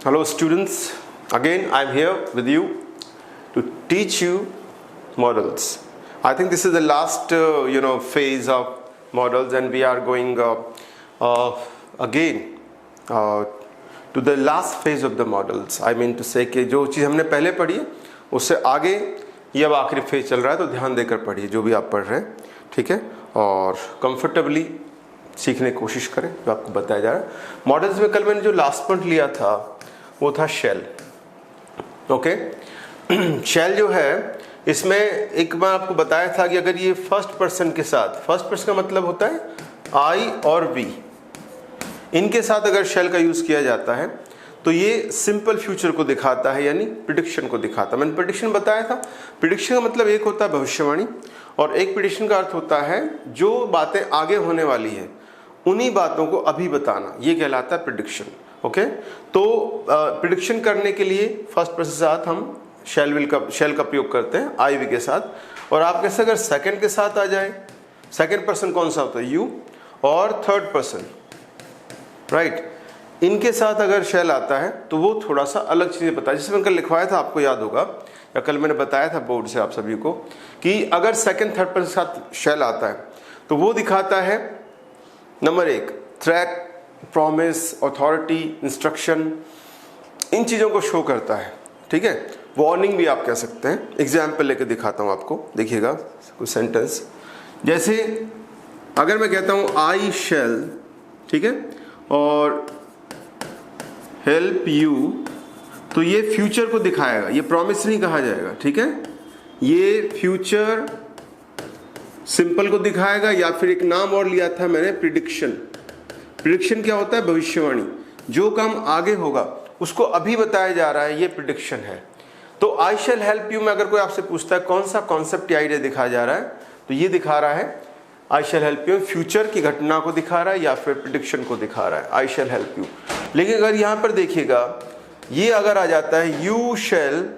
Hello students, again I am here with you to teach you models. I think this is the last phase of models, and we are going again to the last phase of the models. I mean to say कि जो चीज़ हमने पहले पढ़ी है उससे आगे ये अब आखिरी फेज चल रहा है, तो ध्यान देकर पढ़िए जो भी आप पढ़ रहे हैं, ठीक है, और कंफर्टेबली सीखने की कोशिश करें जो आपको बताया जा रहा है। मॉडल्स में कल मैंने जो लास्ट पॉइंट लिया था वो था शेल। ओके, शेल जो है इसमें एक बार आपको बताया था कि अगर ये फर्स्ट पर्सन के साथ, फर्स्ट पर्सन का मतलब होता है आई और वी, इनके साथ अगर शेल का यूज किया जाता है तो ये सिंपल फ्यूचर को दिखाता है, यानी प्रिडिक्शन को दिखाता है। मैंने प्रिडिक्शन बताया था, प्रिडिक्शन का मतलब एक होता है भविष्यवाणी, और एक प्रिडिक्शन का अर्थ होता है जो बातें आगे होने वाली है उन्हीं बातों को अभी बताना, ये कहलाता है प्रिडिक्शन। ओके, तो प्रिडिक्शन करने के लिए फर्स्ट पर्सन के साथ हम शेल का प्रयोग करते हैं आई वी के साथ। और आप कैसे अगर सेकंड के साथ आ जाए, सेकंड पर्सन कौन सा होता है, यू, और थर्ड पर्सन, राइट, इनके साथ अगर शेल आता है तो वो थोड़ा सा अलग चीज़ें बताया। जैसे मैंने कल लिखवाया था, आपको याद होगा, या कल मैंने बताया था बोर्ड से आप सभी को कि अगर सेकंड थर्ड पर्सन के साथ शेल आता है तो वो दिखाता है नंबर एक थ्रेट, प्रॉमिस, अथॉरिटी, इंस्ट्रक्शन, इन चीज़ों को शो करता है, ठीक है। वार्निंग भी आप कह सकते हैं। एग्जाम्पल लेके दिखाता हूँ आपको, देखिएगा कुछ सेंटेंस। जैसे अगर मैं कहता हूँ आई शेल, ठीक है, और हेल्प यू, तो ये फ्यूचर को दिखाएगा, ये प्रॉमिस नहीं कहा जाएगा, ठीक है। ये फ्यूचर सिंपल को दिखाएगा, या फिर एक नाम और लिया था मैंने, प्रिडिक्शन। प्रिडिक्शन क्या होता है, भविष्यवाणी, जो काम आगे होगा उसको अभी बताया जा रहा है, ये प्रिडिक्शन है। तो आई शैल हेल्प यू में अगर कोई आपसे पूछता है कौन सा कॉन्सेप्ट या आइडिया दिखाया जा रहा है, तो ये दिखा रहा है आई शैल हेल्प यू, फ्यूचर की घटना को दिखा रहा है या फिर प्रिडिक्शन को दिखा रहा है, आई शैल हेल्प यू। लेकिन अगर यहां पर देखिएगा, ये अगर आ जाता है यू शैल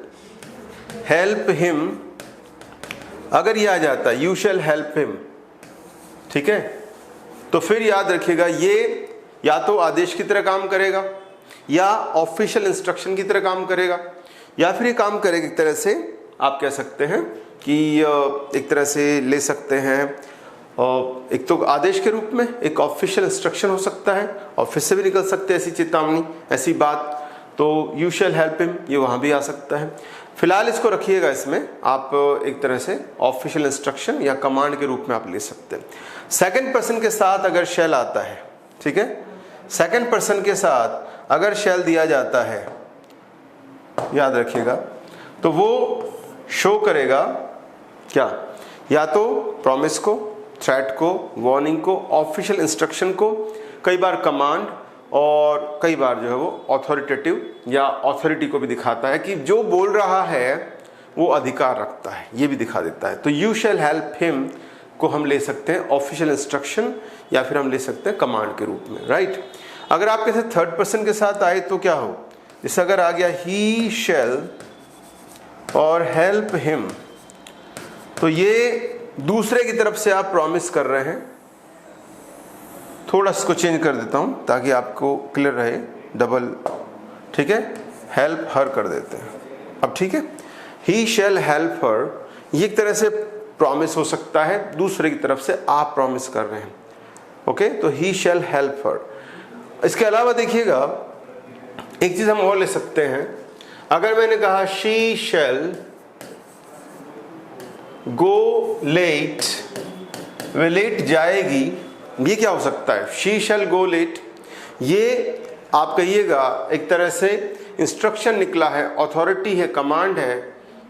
हेल्प हिम, अगर ये आ जाता है यू शैल हेल्प हिम, ठीक है, तो फिर याद रखिएगा ये या तो आदेश की तरह काम करेगा, या ऑफिशियल इंस्ट्रक्शन की तरह काम करेगा, या फिर ये काम करेगा एक तरह से आप कह सकते हैं कि एक तरह से ले सकते हैं, एक तो आदेश के रूप में, एक ऑफिशियल इंस्ट्रक्शन हो सकता है, ऑफिस से भी निकल सकते हैं ऐसी चेतावनी, ऐसी बात, तो यू शैल हेल्प हिम ये वहां भी आ सकता है। फिलहाल इसको रखिएगा, इसमें आप एक तरह से ऑफिशियल इंस्ट्रक्शन या कमांड के रूप में आप ले सकते हैं। सेकंड पर्सन के साथ अगर शेल आता है, ठीक है, सेकंड पर्सन के साथ अगर शेल दिया जाता है, याद रखिएगा, तो वो शो करेगा क्या, या तो प्रॉमिस को, थ्रेट को, वार्निंग को, ऑफिशियल इंस्ट्रक्शन को, कई बार कमांड, और कई बार जो है वो ऑथोरिटेटिव या अथॉरिटी को भी दिखाता है कि जो बोल रहा है वो अधिकार रखता है, ये भी दिखा देता है। तो यू शैल हेल्प हिम को हम ले सकते हैं ऑफिशियल इंस्ट्रक्शन, या फिर हम ले सकते हैं कमांड के रूप में, राइट। अगर आप कैसे थर्ड पर्सन के साथ आए तो क्या हो, जैसे अगर आ गया ही शैल और हेल्प हिम, तो ये दूसरे की तरफ से आप प्रॉमिस कर रहे हैं। थोड़ा इसको चेंज कर देता हूं ताकि आपको क्लियर रहे, डबल, ठीक है, हेल्प हर कर देते हैं अब, ठीक है। ही शैल हेल्प हर, ये एक तरह से प्रॉमिस हो सकता है, दूसरे की तरफ से आप प्रॉमिस कर रहे हैं, ओके, तो ही शैल हेल्प हर। इसके अलावा देखिएगा एक चीज हम और ले सकते हैं, अगर मैंने कहा शी शैल गो लेट, वे लेट जाएगी, ये क्या हो सकता है, शी शैल गो लेट, ये आप कहिएगा एक तरह से इंस्ट्रक्शन निकला है, अथॉरिटी है, कमांड है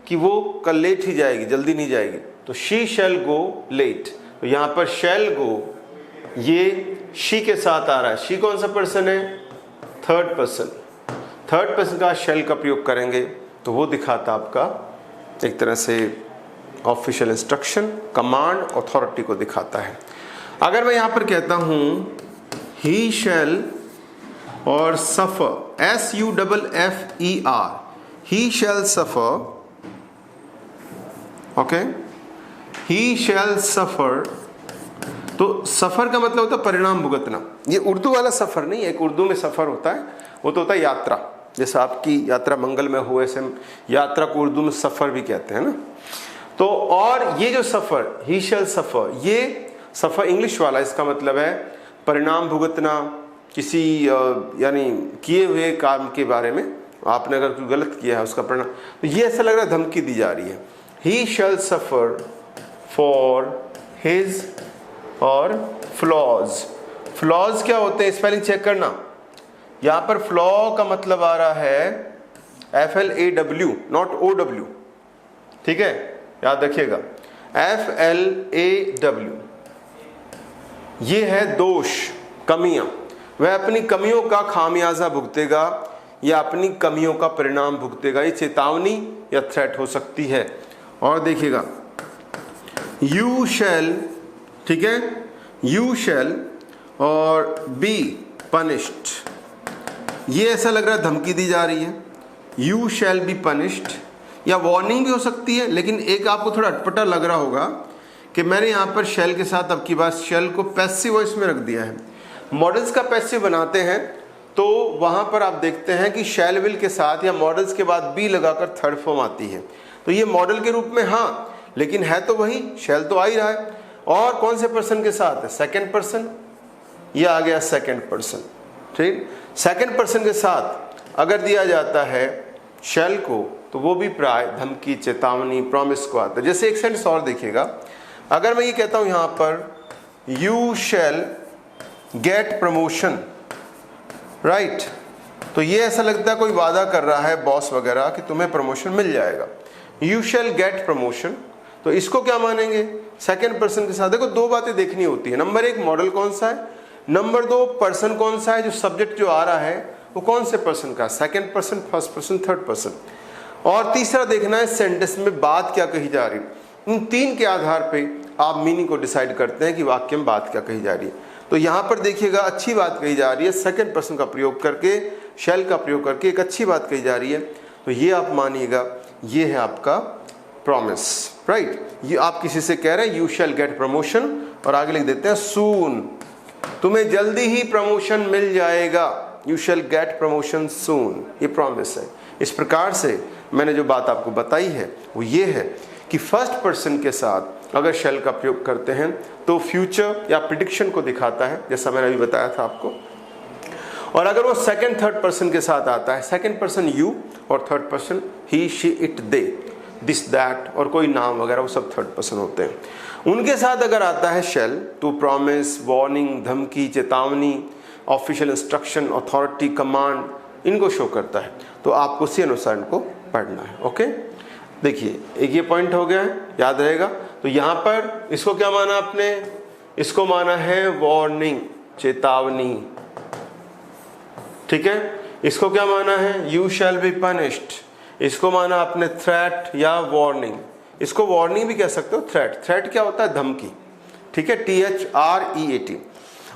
कि वो कल लेट ही जाएगी, जल्दी नहीं जाएगी, तो शी शैल गो लेट। तो यहां पर शैल गो ये शी के साथ आ रहा है, शी कौन सा पर्सन है, थर्ड पर्सन, थर्ड पर्सन का शेल का प्रयोग करेंगे तो वो दिखाता आपका एक तरह से ऑफिशियल इंस्ट्रक्शन, कमांड, अथॉरिटी को दिखाता है। अगर मैं यहां पर कहता हूं ही शैल और सफर, SUFFER, ही शैल सफर, ओके, ही शैल सफर, तो सफर का मतलब होता है परिणाम भुगतना। ये उर्दू वाला सफर नहीं है, एक उर्दू में सफर होता है, वो तो होता है यात्रा, जैसे आपकी यात्रा मंगलमय हो, ऐसे यात्रा को उर्दू में सफ़र भी कहते हैं ना। तो और ये जो सफ़र, ही शैल सफ़र, ये सफ़र इंग्लिश वाला, इसका मतलब है परिणाम भुगतना किसी यानी किए हुए काम के बारे में, आपने अगर कोई गलत किया है उसका परिणाम। तो ये ऐसा लग रहा है धमकी दी जा रही है, ही शैल सफ़र फॉर हिज और फ्लॉज। फ्लॉज क्या होते हैं, स्पेलिंग चेक करना। यहाँ पर फ्लॉ का मतलब आ रहा है FLAW, नॉट OW, ठीक है, याद रखिएगा, FLAW। ये है दोष, कमियां। वह अपनी कमियों का खामियाजा भुगतेगा या अपनी कमियों का परिणाम भुगतेगा। ये चेतावनी या थ्रेट हो सकती है। और देखिएगा, यू शैल, ठीक है, यू शैल और बी पनिश्ड, ये ऐसा लग रहा है धमकी दी जा रही है। यू शैल बी पनिश्ड, या वार्निंग भी हो सकती है, लेकिन एक आपको थोड़ा अटपटा लग रहा होगा कि मैंने यहाँ पर शैल के साथ अब की बात शैल को पैसिव वॉइस में रख दिया है। मॉडल्स का पैसिव बनाते हैं तो वहाँ पर आप देखते हैं कि शैल विल के साथ या मॉडल्स के बाद बी लगाकर थर्ड फॉर्म आती है। तो ये मॉडल के रूप में हाँ, लेकिन है तो वही, शैल तो आ ही रहा है। और कौन से पर्सन के साथ है, सेकेंड पर्सन, ये आ गया सेकेंड पर्सन, ठीक। सेकेंड पर्सन के साथ अगर दिया जाता है शैल को तो वो भी प्राय धमकी, चेतावनी, प्रॉमिस को आता है। जैसे एक सेंटेंस और देखिएगा, अगर मैं ये कहता हूं यहां पर you shall gate promotion, right, तो ये ऐसा लगता है कोई वादा कर रहा है बॉस वगैरह कि तुम्हें प्रमोशन मिल जाएगा। यू शैल गेट प्रमोशन, तो इसको क्या मानेंगे, सेकेंड पर्सन के साथ। देखो दो बातें देखनी होती है, नंबर एक मॉडल कौन सा है, नंबर दो पर्सन कौन सा है, जो सब्जेक्ट जो आ रहा है वो कौन से पर्सन का, second person, first person, third person. और तीसरा देखना है सेंटेंस में बात क्या कही जा रही है। इन तीन के आधार पे आप मीनिंग को डिसाइड करते हैं कि वाक्य में बात क्या कही जा रही है। तो यहाँ पर देखिएगा अच्छी बात कही जा रही है, सेकेंड पर्सन का प्रयोग करके, शैल का प्रयोग करके एक अच्छी बात कही जा रही है। तो ये आप मानिएगा ये है आपका प्रॉमिस, राइट। ये आप किसी से कह रहे हैं यू शैल गेट प्रमोशन और आगे लिख देते हैं सून, तुम्हें जल्दी ही प्रमोशन मिल जाएगा, यू शैल गेट प्रमोशन सून, ये प्रॉमिस है। इस प्रकार से मैंने जो बात आपको बताई है वो ये है कि फर्स्ट पर्सन के साथ अगर शैल का प्रयोग करते हैं तो फ्यूचर या प्रिडिक्शन को दिखाता है, जैसा मैंने अभी बताया था आपको। और अगर वो सेकंड थर्ड पर्सन के साथ आता है, सेकंड पर्सन यू और third person he she it they, this that और कोई नाम वगैरह, वो सब थर्ड पर्सन होते हैं। उनके साथ अगर आता है शैल तो प्रॉमिस, वार्निंग, धमकी, चेतावनी, ऑफिशियल इंस्ट्रक्शन, अथॉरिटी, कमांड, इनको शो करता है। तो आपको उसी अनुसार इनको पढ़ना है। ओके, देखिए एक ये पॉइंट हो गया है, याद रहेगा। तो यहाँ पर इसको क्या माना आपने, इसको माना है वार्निंग, चेतावनी, ठीक है। इसको क्या माना है, यू शैल बी पनिश्ड, इसको माना आपने थ्रेट या वार्निंग। इसको वार्निंग भी कह सकते हो, थ्रेट। थ्रेट क्या होता है, धमकी, ठीक है, THREAT।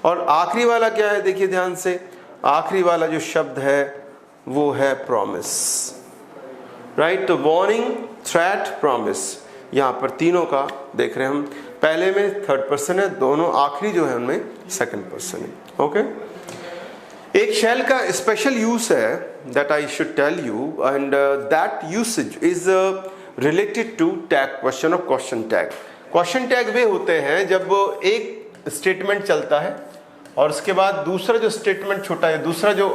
और आखिरी वाला क्या है, देखिए ध्यान से, आखिरी वाला जो शब्द है वो है प्रॉमिस, राइट। तो वार्निंग, थ्रेट, प्रॉमिस, यहाँ पर तीनों का देख रहे हैं हम। पहले में थर्ड पर्सन है, दोनों आखिरी जो है उनमें सेकंड पर्सन है। ओके, एक शैल का स्पेशल यूज है that I should tell you, and that usage is related to tag question और क्वेश्चन टैग। क्वेश्चन टैग वे होते हैं जब एक स्टेटमेंट चलता है और उसके बाद दूसरा जो स्टेटमेंट छोटा है, दूसरा जो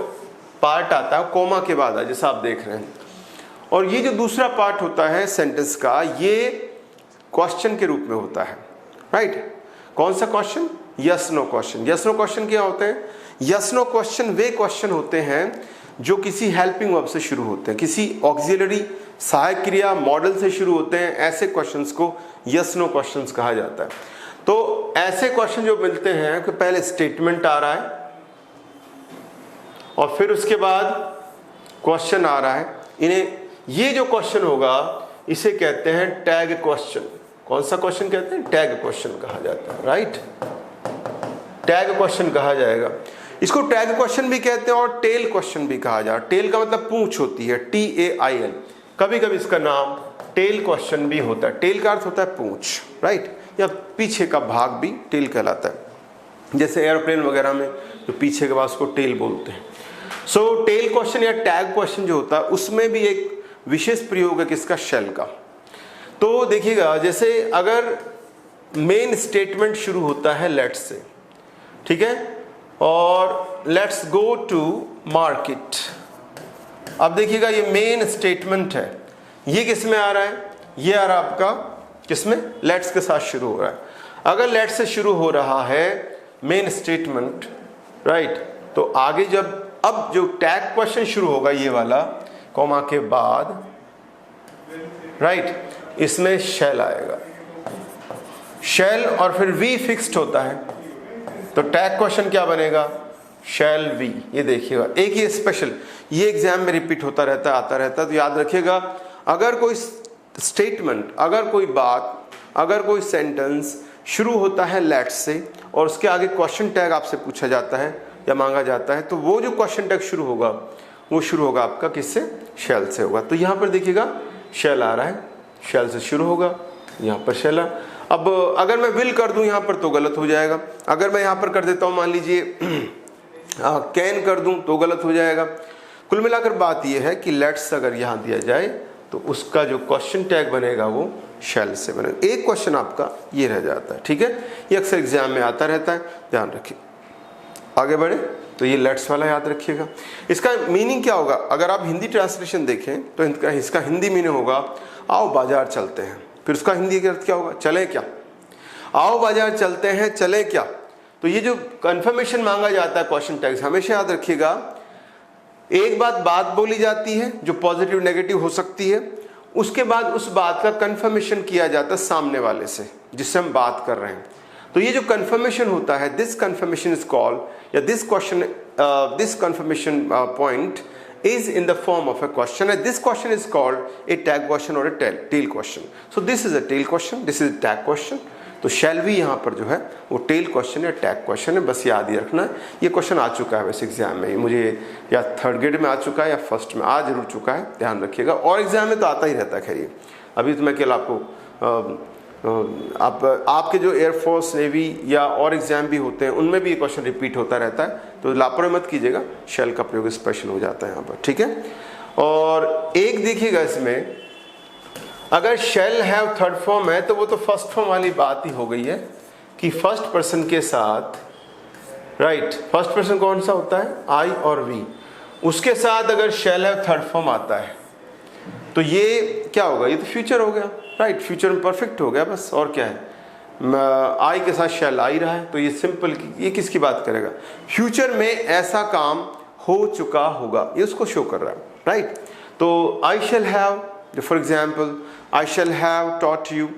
पार्ट आता है कोमा के बाद है, जैसा आप देख रहे हैं। और ये जो दूसरा पार्ट होता है सेंटेंस का, ये क्वेश्चन के रूप में होता है, राइट। कौन सा question, yes no question. Yes no question क्या होते हैं, यस नो क्वेश्चन वे क्वेश्चन होते हैं जो किसी हेल्पिंग वर्ब से शुरू होते हैं, किसी ऑक्सिलरी सहायक क्रिया मॉडल से शुरू होते हैं। ऐसे क्वेश्चंस को यस नो क्वेश्चंस कहा जाता है। तो ऐसे क्वेश्चन जो मिलते हैं कि पहले स्टेटमेंट आ रहा है और फिर उसके बाद क्वेश्चन आ रहा है, इन्हें ये जो क्वेश्चन होगा इसे कहते हैं टैग क्वेश्चन। कौन सा क्वेश्चन कहते हैं, टैग क्वेश्चन कहा जाता है, राइट। टैग क्वेश्चन कहा जाएगा। इसको टैग क्वेश्चन भी कहते हैं और टेल क्वेश्चन भी कहा जाता है। टेल का मतलब पूंछ होती है, TAIL। कभी कभी इसका नाम टेल क्वेश्चन भी होता है। टेल का अर्थ होता है पूंछ, राइट, या पीछे का भाग भी टेल कहलाता है। जैसे एयरप्लेन वगैरह में जो पीछे के बाद उसको टेल बोलते हैं। सो टेल क्वेश्चन या टैग क्वेश्चन जो होता है उसमें भी एक विशेष प्रयोग है किसका, शेल का। तो देखिएगा जैसे अगर मेन स्टेटमेंट शुरू होता है लेट्स से, ठीक है, और लेट्स गो टू मार्केट। अब देखिएगा ये मेन स्टेटमेंट है, ये किस में आ रहा है, ये आ रहा है आपका किसमें, लेट्स के साथ शुरू हो रहा है। अगर लेट्स से शुरू हो रहा है मेन स्टेटमेंट, राइट, तो आगे जब अब जो टैग क्वेश्चन शुरू होगा ये वाला कॉमा के बाद, राइट, इसमें शेल आएगा, शेल और फिर वी फिक्स्ड होता है, तो टैग क्वेश्चन क्या बनेगा, शेल वी। ये देखिएगा एक ही स्पेशल, ये एग्जाम में रिपीट होता रहता है, आता रहता है, तो याद रखिएगा अगर कोई स्टेटमेंट, अगर कोई बात, अगर कोई सेंटेंस शुरू होता है लेट्स से और उसके आगे क्वेश्चन टैग आपसे पूछा जाता है या मांगा जाता है, तो वो जो क्वेश्चन टैग शुरू होगा वो शुरू होगा आपका किससे, शेल से होगा। तो यहाँ पर देखिएगा शेल आ रहा है, शेल से शुरू होगा, यहाँ पर शेल। अब अगर मैं विल कर दूं यहाँ पर तो गलत हो जाएगा, अगर मैं यहाँ पर कर देता हूँ मान लीजिए कैन कर दूं तो गलत हो जाएगा। कुल मिलाकर बात यह है कि लेट्स अगर यहाँ दिया जाए तो उसका जो क्वेश्चन टैग बनेगा वो शेल से बनेगा। एक क्वेश्चन आपका ये रह जाता है, ठीक है, ये अक्सर एग्जाम में आता रहता है, ध्यान रखिए। आगे बढ़े तो ये लेट्स वाला याद रखिएगा। इसका मीनिंग क्या होगा, अगर आप हिंदी ट्रांसलेशन देखें तो इसका हिंदी मीनिंग होगा आओ बाजार चलते हैं। फिर उसका हिंदी का अर्थ क्या होगा, चले क्या, आओ बाजार चलते हैं, चले क्या। तो ये जो कंफर्मेशन मांगा जाता है क्वेश्चन टैग, हमेशा याद रखिएगा एक बात बोली जाती है जो पॉजिटिव नेगेटिव हो सकती है, उसके बाद उस बात का कंफर्मेशन किया जाता है सामने वाले से जिससे हम बात कर रहे हैं। तो ये जो कंफर्मेशन होता है, दिस कंफर्मेशन इज कॉल्ड, या this confirmation point is in the form of a question, and this question is called a tag question or a tail question. So this is a tail question, this is a tag question. तो shall we यहाँ पर जो है वो tail question या tag question है, बस याद ही रखना है। ये क्वेश्चन आ चुका है वैसे एग्जाम में, मुझे या थर्ड ग्रेड में आ चुका है या फर्स्ट में आ जरूर चुका है, ध्यान रखिएगा। और एग्जाम में तो आता ही रहता है, खैर ये अभी तो मैं केवल आपको आपके जो एयरफोर्स, नेवी या और एग्जाम भी होते हैं उनमें भी ये क्वेश्चन रिपीट होता रहता है, तो लापरवाही मत कीजिएगा, शेल का प्रयोग स्पेशल हो जाता है यहाँ पर, ठीक है। और एक देखिएगा इसमें अगर शेल हैव थर्ड फॉर्म है तो वो तो फर्स्ट फॉर्म वाली बात ही हो गई है कि फर्स्ट पर्सन के साथ, राइट, फर्स्ट पर्सन कौन सा होता है, आई और वी, उसके साथ अगर शेल हैव थर्ड फॉर्म आता है तो ये क्या होगा, ये तो फ्यूचर हो गया, राइट, फ्यूचर में परफेक्ट हो गया बस, और क्या है, आई के साथ शेल आई रहा है तो ये सिंपल, ये किसकी बात करेगा, फ्यूचर में ऐसा काम हो चुका होगा, ये उसको शो कर रहा है, राइट। तो I shall have, for example I shall have taught you,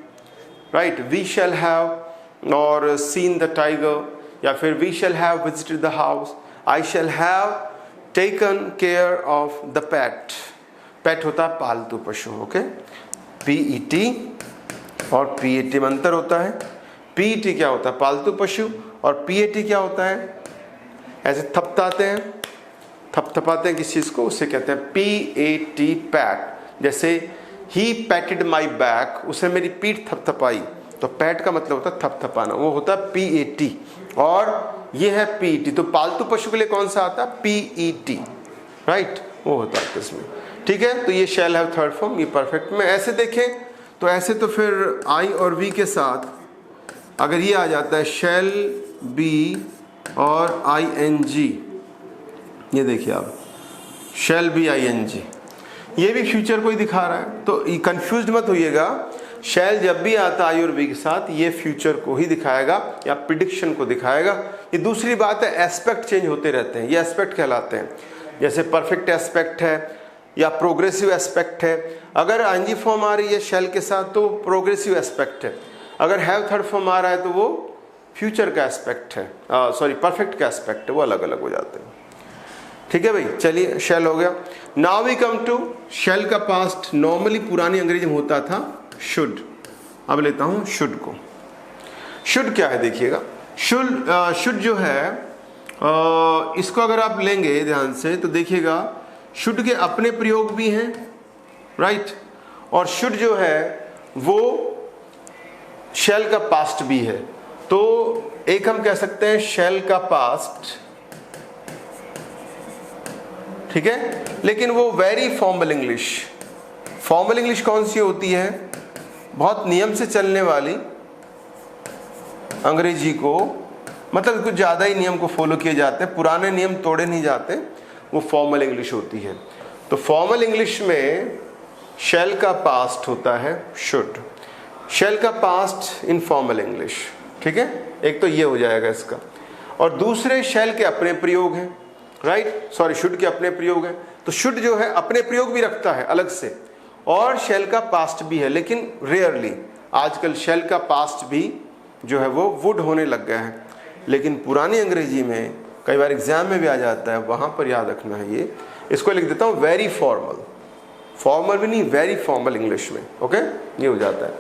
right, we shall have और सीन द टाइगर, या फिर we shall have visited the house, I shall have taken care of the pet. Pet होता है पालतू पशु, okay, PET और PAT में अंतर होता है। PET क्या होता है, पालतू पशु, और PAT क्या होता है, ऐसे थपथपाते हैं, थपथपाते हैं किस चीज़ को, उसे कहते हैं PAT, पैट। जैसे ही पैटेड माई बैक, उसे मेरी पीठ थपथपाई, तो पैट का मतलब होता है थपथपाना, वो होता है PAT, और ये है PET। तो पालतू पशु के लिए कौन सा आता है, PET, राइट, वो होता है इसमें, ठीक है। तो ये शैल हैव थर्ड फॉर्म, ये परफेक्ट में। ऐसे देखें तो ऐसे तो फिर आई और वी के साथ अगर ये आ जाता है शैल बी और ING, ये देखिए आप, शैल बी ING, ये भी फ्यूचर को ही दिखा रहा है, तो कंफ्यूज मत होइएगा। शैल जब भी आता आई और बी के साथ ये फ्यूचर को ही दिखाएगा या प्रिडिक्शन को दिखाएगा। ये दूसरी बात है, एस्पेक्ट चेंज होते रहते हैं, ये एस्पेक्ट कहलाते हैं। जैसे परफेक्ट एस्पेक्ट है या प्रोग्रेसिव एस्पेक्ट है। अगर ING फॉर्म आ रही है शैल के साथ तो प्रोग्रेसिव एस्पेक्ट है, अगर हैव थर्ड फॉर्म आ रहा है तो वो फ्यूचर का एस्पेक्ट है, सॉरी परफेक्ट का एस्पेक्ट है, वो अलग अलग हो जाते हैं, ठीक है भाई। चलिए शैल हो गया। Now we come to shall का पास्ट। नॉर्मली पुरानी अंग्रेजी में होता था शुड, अब लेता हूं शुड को। शुड क्या है देखिएगा, शुड जो है इसको अगर आप लेंगे ध्यान से तो देखिएगा शुड के अपने प्रयोग भी हैं, राइट, और शुड जो है वो शैल का पास्ट भी है। तो एक हम कह सकते हैं शैल का पास्ट ठीक है, लेकिन वो very formal English. Formal English कौन सी होती है? बहुत नियम से चलने वाली अंग्रेजी को, मतलब कुछ ज़्यादा ही नियम को फॉलो किए जाते हैं, पुराने नियम तोड़े नहीं जाते, वो फॉर्मल इंग्लिश होती है। तो फॉर्मल इंग्लिश में शैल का पास्ट होता है शुड, शैल का पास्ट इन फॉर्मल इंग्लिश, ठीक है। एक तो ये हो जाएगा इसका, और दूसरे शैल के अपने प्रयोग हैं, राइट, सॉरी शुड के अपने प्रयोग हैं। तो शुड जो है अपने प्रयोग भी रखता है अलग से, और शैल का पास्ट भी है, लेकिन रेयरली आजकल शैल का पास्ट भी जो है वो वुड होने लग गया है। लेकिन पुरानी अंग्रेजी में कई बार एग्जाम में भी आ जाता है, वहाँ पर याद रखना है ये। इसको लिख देता हूँ वेरी फॉर्मल, फॉर्मल भी नहीं, वेरी फॉर्मल इंग्लिश में, ओके, ये हो जाता है।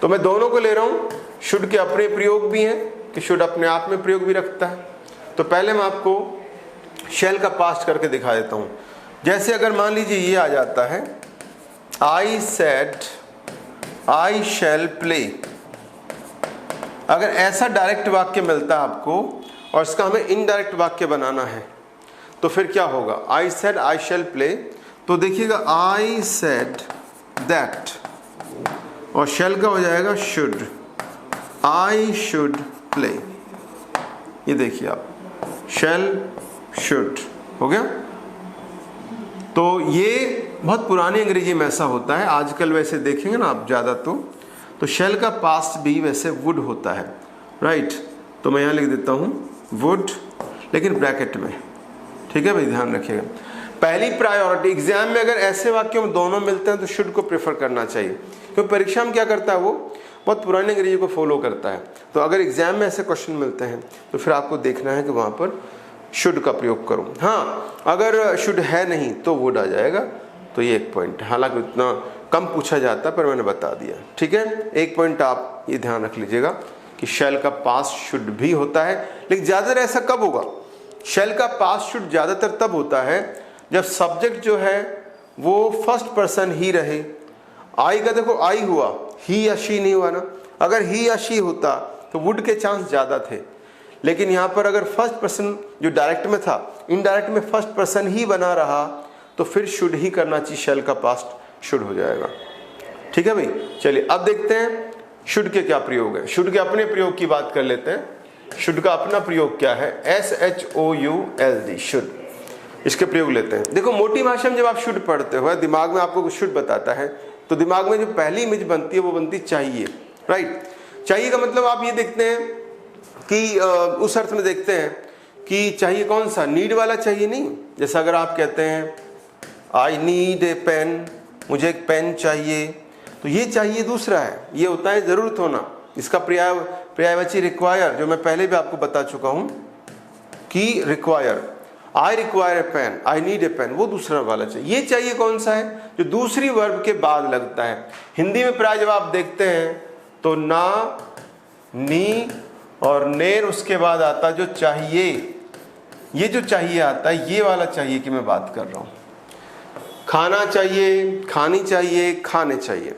तो मैं दोनों को ले रहा हूँ, शुड के अपने प्रयोग भी हैं कि शुड अपने आप में प्रयोग भी रखता है। तो पहले मैं आपको शैल का पास्ट करके दिखा देता हूँ। जैसे अगर मान लीजिए ये आ जाता है I said I shell play, अगर ऐसा डायरेक्ट वाक्य मिलता है आपको और इसका हमें इनडायरेक्ट वाक्य बनाना है, तो फिर क्या होगा? I said I shell play, तो देखिएगा आई सेड दैट, और शैल का हो जाएगा शुड, आई शुड प्ले। ये देखिए आप, शैल शुड हो गया। तो ये बहुत पुरानी अंग्रेजी में ऐसा होता है, आजकल वैसे देखेंगे ना आप ज़्यादा तो शैल का पास्ट भी वैसे वुड होता है, राइट। तो मैं यहाँ लिख देता हूँ वुड, लेकिन ब्रैकेट में, ठीक है भाई, ध्यान रखिएगा। पहली प्रायोरिटी एग्जाम में अगर ऐसे वाक्यों में दोनों मिलते हैं तो शुड को प्रेफर करना चाहिए, क्योंकि परीक्षा में क्या करता है वो बहुत पुरानी अंग्रेजी को फॉलो करता है। तो अगर एग्जाम में ऐसे क्वेश्चन मिलते हैं तो फिर आपको देखना है कि वहाँ पर शुड का प्रयोग करूँ। हाँ, अगर शुड है नहीं तो वुड आ जाएगा। तो ये एक पॉइंट, हालांकि उतना कम पूछा जाता है पर मैंने बता दिया, ठीक है। एक पॉइंट आप ये ध्यान रख लीजिएगा कि शैल का पास्ट शुड भी होता है, लेकिन ज़्यादातर ऐसा कब होगा? शैल का पास्ट शुड ज़्यादातर तब होता है जब सब्जेक्ट जो है वो फर्स्ट पर्सन ही रहे। आई का देखो आई हुआ, ही या शी नहीं हुआ ना। अगर ही या शी होता तो वुड के चांस ज़्यादा थे, लेकिन यहाँ पर अगर फर्स्ट पर्सन जो डायरेक्ट में था, इनडायरेक्ट में फर्स्ट पर्सन ही बना रहा, तो फिर शुड ही करना चाहिए, शैल का पास्ट शुड हो जाएगा, ठीक है भाई। चलिए अब देखते हैं शुड के क्या प्रयोग है। शुड के अपने प्रयोग की बात कर लेते हैं। शुड का अपना प्रयोग क्या है? SHOULD, should. इसके प्रयोग लेते हैं। देखो, मोटी भाषा में जब आप शुड पढ़ते हो, दिमाग में आपको कुछ शुड बताता है, तो दिमाग में जो पहली इमेज बनती है वो बनती चाहिए, राइट। चाहिए का मतलब आप ये देखते हैं कि उस अर्थ में देखते हैं कि चाहिए कौन सा, नीड वाला चाहिए नहीं। जैसा अगर आप कहते हैं आई नीड ए पेन, मुझे एक पेन चाहिए, तो ये चाहिए दूसरा है, ये होता है ज़रूरत होना। इसका पर्यायवाची रिक्वायर, जो मैं पहले भी आपको बता चुका हूँ कि require, I require a pen, I need a pen, वो दूसरा वाला चाहिए। ये चाहिए कौन सा है? जो दूसरी वर्ब के बाद लगता है। हिंदी में प्राय जब आप देखते हैं तो ना, नी और नेर उसके बाद आता जो चाहिए, ये जो चाहिए आता है, ये वाला चाहिए कि मैं बात कर रहा हूँ। खाना चाहिए, खानी चाहिए, खाने चाहिए,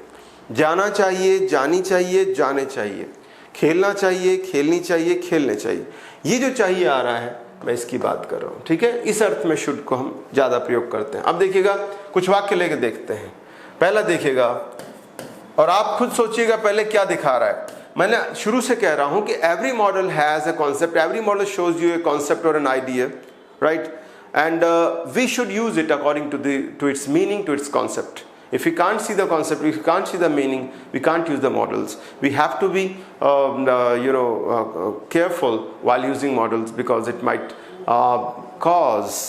जाना चाहिए, जानी चाहिए, जाने चाहिए, खेलना चाहिए, खेलनी चाहिए, खेलने चाहिए, ये जो चाहिए आ रहा है मैं इसकी बात कर रहा हूँ, ठीक है। इस अर्थ में शुड को हम ज़्यादा प्रयोग करते हैं। अब देखिएगा कुछ वाक्य लेके देखते हैं। पहला देखिएगा और आप खुद सोचिएगा पहले क्या दिखा रहा है। मैंने शुरू से कह रहा हूँ कि every model has a concept, every model shows you a concept और an idea, right, and we should use it according to its meaning, to its concept. If we can't see the concept, if we can't see the meaning, we can't use the models. We have to be careful while using models, because it might cause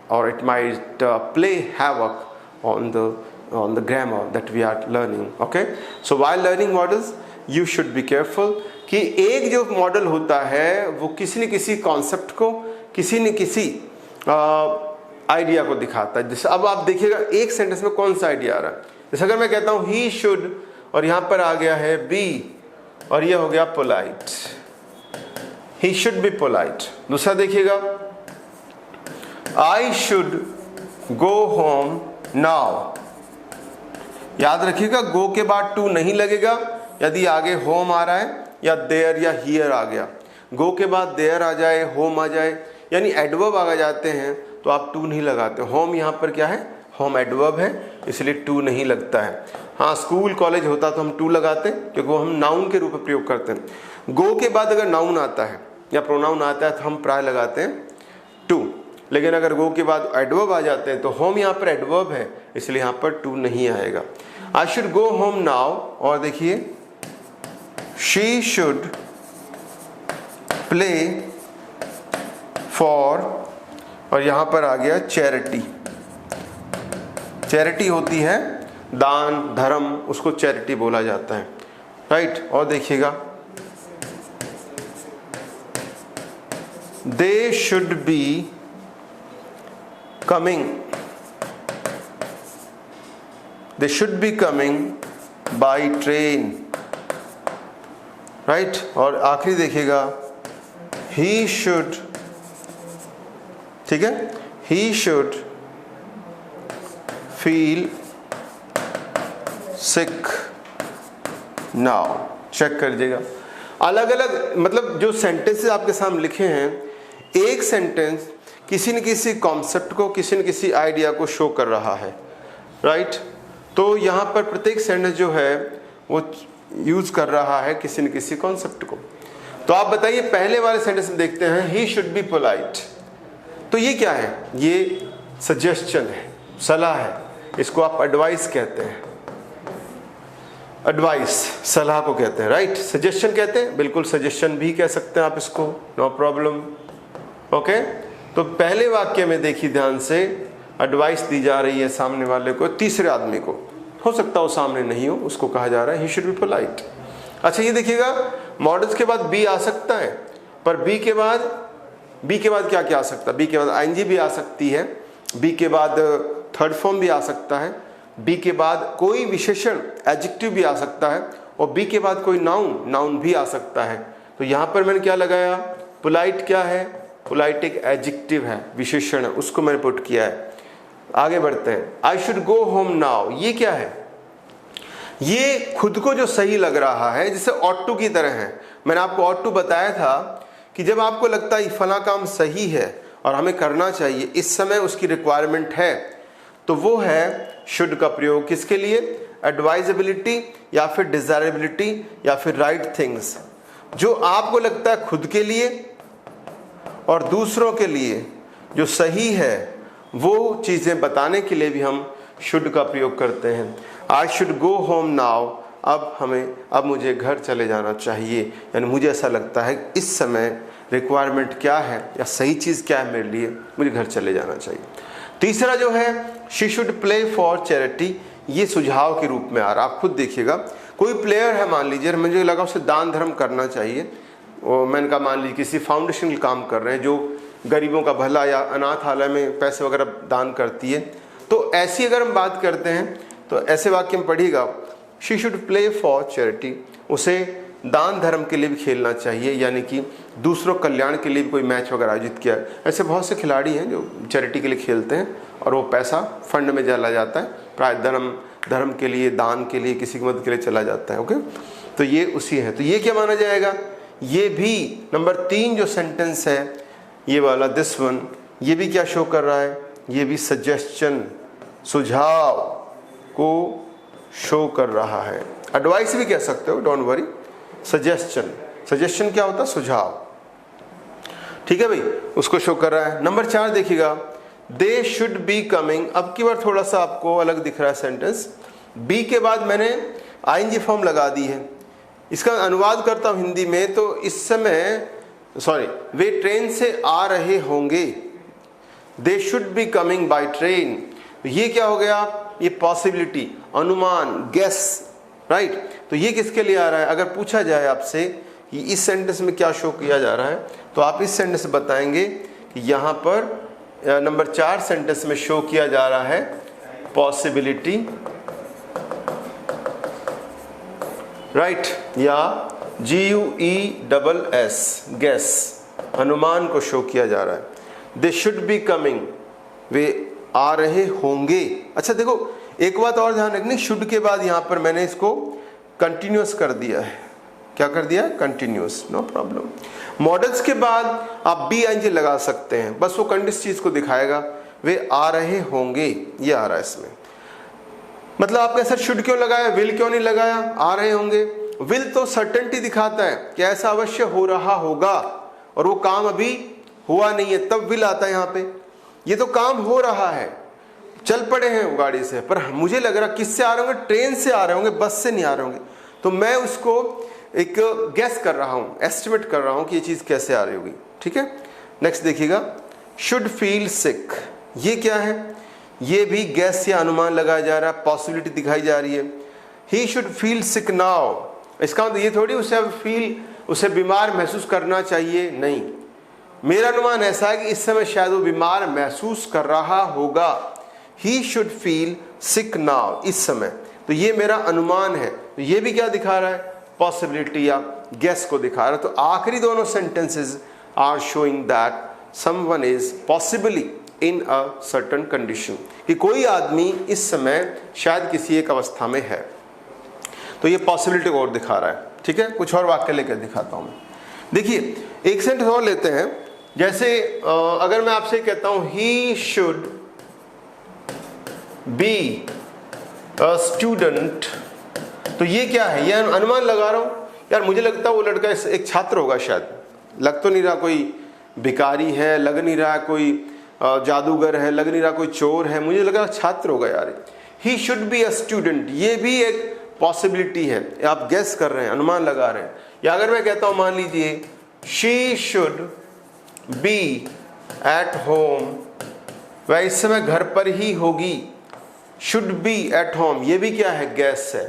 or it might play havoc on the grammar that we are learning. Okay, so while learning models you should be careful कि एक जो model होता है वो किसी न किसी concept को, किसी न किसी आइडिया को दिखाता है। जैसे अब आप देखिएगा एक सेंटेंस में कौन सा आइडिया आ रहा है। जैसे अगर मैं कहता हूँ ही शुड और यहाँ पर आ गया है बी और ये हो गया polite, he should be polite. दूसरा देखिएगा I should go home now, याद रखिएगा गो के बाद टू नहीं लगेगा यदि आगे होम आ रहा है या देयर या हियर आ गया। गो के बाद देयर आ जाए, होम आ जाए, यानी एडवर्ब आ जाते हैं तो आप टू नहीं लगाते। होम यहाँ पर क्या है, होम एडवर्ब है, इसलिए टू नहीं लगता है। हाँ, स्कूल कॉलेज होता तो हम टू लगाते क्योंकि वो हम नाउन के रूप में प्रयोग करते हैं। गो के बाद अगर नाउन आता है या प्रोनाउन आता है तो हम प्राय लगाते हैं टू, लेकिन अगर गो के बाद एडवर्ब आ जाते हैं तो होम यहाँ पर एडवर्ब है, इसलिए यहाँ पर टू नहीं आएगा। I should go home now, और देखिए शी शुड प्ले फॉर, और यहाँ पर आ गया चैरिटी। चैरिटी होती है दान धर्म, उसको चैरिटी बोला जाता है, राइट। और देखिएगा they should be coming, they should be coming by train, right. और आखिरी देखिएगा ही शुड, ठीक है, he should feel sick now. Check कर लीजिएगा, अलग अलग मतलब जो सेंटेंसेस आपके सामने लिखे हैं, एक सेंटेंस किसी न किसी कॉन्सेप्ट को, किसी न किसी आइडिया को शो कर रहा है, राइट। तो यहाँ पर प्रत्येक सेंटेंस जो है वो यूज कर रहा है किसी न किसी कॉन्सेप्ट को। तो आप बताइए, पहले वाले सेंटेंस में देखते हैं ही शुड बी पोलाइट, तो ये क्या है, ये सजेशन है, सलाह है, इसको आप एडवाइस कहते हैं। एडवाइस सलाह को कहते हैं, राइट। सजेशन कहते हैं, बिल्कुल सजेशन भी कह सकते हैं आप इसको, नो प्रॉब्लम, ओके। तो पहले वाक्य में देखिए ध्यान से, एडवाइस दी जा रही है सामने वाले को, तीसरे आदमी को, हो सकता हो सामने नहीं हो, उसको कहा जा रहा है ही शुड बी पोलाइट। अच्छा ये देखिएगा, मॉडल्स के बाद बी आ सकता है, पर बी के बाद क्या क्या आ सकता है, बी के बाद आईएनजी भी आ सकती है, बी के बाद थर्ड फॉर्म भी आ सकता है, बी के बाद कोई विशेषण एडजेक्टिव भी आ सकता है, और बी के बाद कोई नाउन भी आ सकता है। तो यहाँ पर मैंने क्या लगाया, पोलाइट क्या है, पोलाइट एक एडजेक्टिव है, विशेषण है, उसको मैंने पुट किया है। आगे बढ़ते हैं, I should go home now, ये क्या है, ये खुद को जो सही लग रहा है, जैसे ऑट टू की तरह है। मैंने आपको ऑट टू बताया था कि जब आपको लगता है फला काम सही है और हमें करना चाहिए, इस समय उसकी रिक्वायरमेंट है, तो वो है शुड का प्रयोग किसके लिए, एडवाइजेबिलिटी या फिर डिजायरेबिलिटी या फिर राइट थिंग्स। जो आपको लगता है खुद के लिए और दूसरों के लिए जो सही है, वो चीज़ें बताने के लिए भी हम शुड का प्रयोग करते हैं। I should go home now, अब मुझे घर चले जाना चाहिए, यानी मुझे ऐसा लगता है इस समय रिक्वायरमेंट क्या है या सही चीज़ क्या है मेरे लिए, मुझे घर चले जाना चाहिए। तीसरा जो है she should play for charity, ये सुझाव के रूप में आ रहा। आप खुद देखिएगा, कोई प्लेयर है, मान लीजिए मुझे लगा उसे दान धर्म करना चाहिए, और मैंने कहा मान लीजिए किसी फाउंडेशन का काम कर रहे हैं जो गरीबों का भला या अनाथालय में पैसे वगैरह दान करती है, तो ऐसी अगर हम बात करते हैं तो ऐसे वाक्य में पढ़िएगा she should play for charity, उसे दान धर्म के लिए भी खेलना चाहिए, यानी कि दूसरों कल्याण के लिए भी कोई मैच वगैरह आयोजित किया। ऐसे बहुत से खिलाड़ी हैं जो चैरिटी के लिए खेलते हैं और वो पैसा फंड में चला जाता है, प्राय धर्म के लिए, दान के लिए, किसी की मदद के लिए चला जाता है, ओके। तो ये उसी है, तो ये क्या माना जाएगा, ये भी नंबर 3 जो सेंटेंस है ये वाला, दिस वन, ये भी क्या शो कर रहा है, ये भी सजेशन, सुझाव को शो कर रहा है। एडवाइस भी कह सकते हो, डोंट वरी। सजेशन क्या होता है, सुझाव, ठीक है भाई, उसको शो कर रहा है। नंबर 4 देखिएगा, दे शुड बी कमिंग। अब की बार थोड़ा सा आपको अलग दिख रहा है सेंटेंस, बी के बाद मैंने आईएनजी फॉर्म लगा दी है। इसका अनुवाद करता हूं हिंदी में, तो इस समय वे ट्रेन से आ रहे होंगे, दे should be coming by train. ये क्या हो गया, ये पॉसिबिलिटी, अनुमान, गेस, राइट। तो ये किसके लिए आ रहा है, अगर पूछा जाए आपसे कि इस सेंटेंस में क्या शो किया जा रहा है, तो आप इस सेंटेंस से बताएंगे कि यहाँ पर नंबर 4 सेंटेंस में शो किया जा रहा है पॉसिबिलिटी, राइट, या GUESS, गेस, अनुमान को शो किया जा रहा है। दे शुड बी कमिंग, वे आ रहे होंगे। अच्छा देखो, एक बात और ध्यान रखनी, शुड के बाद यहाँ पर मैंने इसको कंटिन्यूअस कर दिया है। क्या कर दिया, कंटिन्यूअस, नो प्रॉब्लम। मॉडल्स के बाद आप BING लगा सकते हैं, बस वो कंडीशन चीज को दिखाएगा वे आ रहे होंगे, ये आ रहा है इसमें। मतलब आपने सर शुड क्यों लगाया, विल क्यों नहीं लगाया? आ रहे होंगे। विल तो सर्टेनिटी दिखाता है कि ऐसा अवश्य हो रहा होगा, और वो काम अभी हुआ नहीं है, तब विल आता है यहाँ पे। ये तो काम हो रहा है, चल पड़े हैं वो गाड़ी से, पर मुझे लग रहा किससे आ रहे होंगे? ट्रेन से आ रहे होंगे, बस से नहीं आ रहे होंगे। तो मैं उसको एक गेस कर रहा हूँ, एस्टिमेट कर रहा हूँ कि ये चीज़ कैसे आ रही होगी। ठीक है, नेक्स्ट देखिएगा, शुड फील सिक, ये क्या है? ये भी गैस या अनुमान लगाया जा रहा है, पॉसिबिलिटी दिखाई जा रही है। He should feel sick now, इसका मतलब ये थोड़ी उसे बीमार महसूस करना चाहिए, नहीं। मेरा अनुमान ऐसा है कि इस समय शायद वो बीमार महसूस कर रहा होगा। ही शुड फील सिक नाउ, इस समय। तो ये मेरा अनुमान है। तो ये भी क्या दिखा रहा है? पॉसिबिलिटी या गेस को दिखा रहा है। तो आखिरी दोनों sentences are showing that someone is possibly in a certain condition, कि कोई आदमी इस समय शायद किसी एक अवस्था में है। तो ये पॉसिबिलिटी को और दिखा रहा है। ठीक है, कुछ और वाक्य लेकर दिखाता हूं मैं। देखिए, एक सेंटेंस और लेते हैं। जैसे अगर मैं आपसे कहता हूं he should be a student, तो ये क्या है? ये अनुमान लगा रहा हूं। यार मुझे लगता है वो लड़का एक छात्र होगा शायद, लग तो नहीं रहा कोई भिखारी है, लग नहीं रहा कोई जादूगर है, लग नहीं रहा कोई चोर है, मुझे लग रहा छात्र होगा यार। He should be a student, ये भी एक पॉसिबिलिटी है, आप गेस कर रहे हैं, अनुमान लगा रहे हैं। या अगर मैं कहता हूं, मान लीजिए she should be at home, वह इस समय घर पर ही होगी। शुड बी एट होम, ये भी क्या है? गैस है।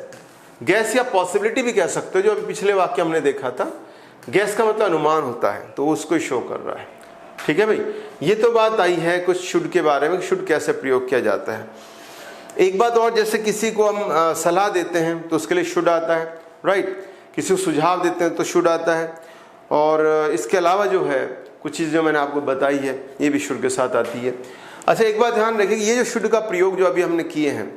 गैस या पॉसिबिलिटी भी कह सकते हो, जो अभी पिछले वाक्य हमने देखा था। गैस का मतलब अनुमान होता है, तो उसको शो कर रहा है। ठीक है भाई, ये तो बात आई है कुछ शुड के बारे में, शुड कैसे प्रयोग किया जाता है। एक बात और, जैसे किसी को हम सलाह देते हैं तो उसके लिए शुड आता है, राइट। किसी को सुझाव देते हैं तो शुड आता है। और इसके अलावा जो है कुछ चीज़ जो मैंने आपको बताई है, ये भी शुड के साथ आती है। अच्छा, एक बात ध्यान रखिए, ये जो शुड का प्रयोग जो अभी हमने किए हैं,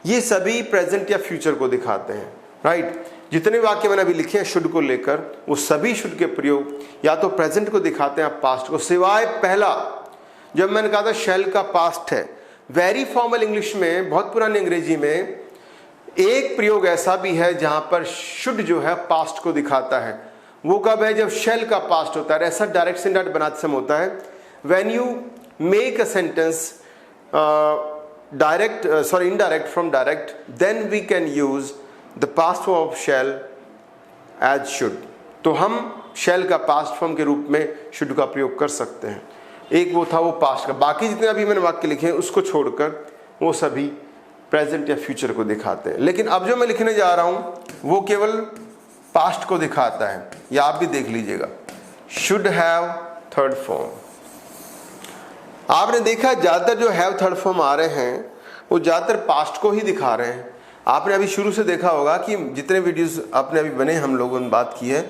ये सभी प्रेजेंट या फ्यूचर को दिखाते हैं, राइट। जितने वाक्य मैंने अभी लिखे हैं शुड को लेकर, वो सभी शुड के प्रयोग या तो प्रेजेंट को दिखाते हैं, पास्ट को, सिवाय पहला, जब मैंने कहा था शैल का पास्ट है। वेरी फॉर्मल इंग्लिश में, बहुत पुरानी अंग्रेजी में, एक प्रयोग ऐसा भी है जहां पर शुड जो है पास्ट को दिखाता है। वो कब है? जब शैल का पास्ट होता है। ऐसा डायरेक्ट से इंडायरेक्ट बनाते समय होता है। When you make a sentence indirect from direct, then we can use the past form of shall as should. तो हम shall का past form के रूप में should का प्रयोग कर सकते हैं। एक वो था वो past का, बाकी जितने अभी मैंने वाक्य लिखे हैं उसको छोड़कर वो सभी प्रेजेंट या फ्यूचर को दिखाते हैं। लेकिन अब जो मैं लिखने जा रहा हूं वो केवल पास्ट को दिखाता है। या आप भी देख लीजिएगा, शुड हैव थर्ड फॉर्म। आपने देखा ज्यादातर जो हैव थर्ड फॉर्म आ रहे हैं वो ज्यादातर पास्ट को ही दिखा रहे हैं। आपने अभी शुरू से देखा होगा कि जितने वीडियोस आपने अभी बने, हम लोगों ने बात की है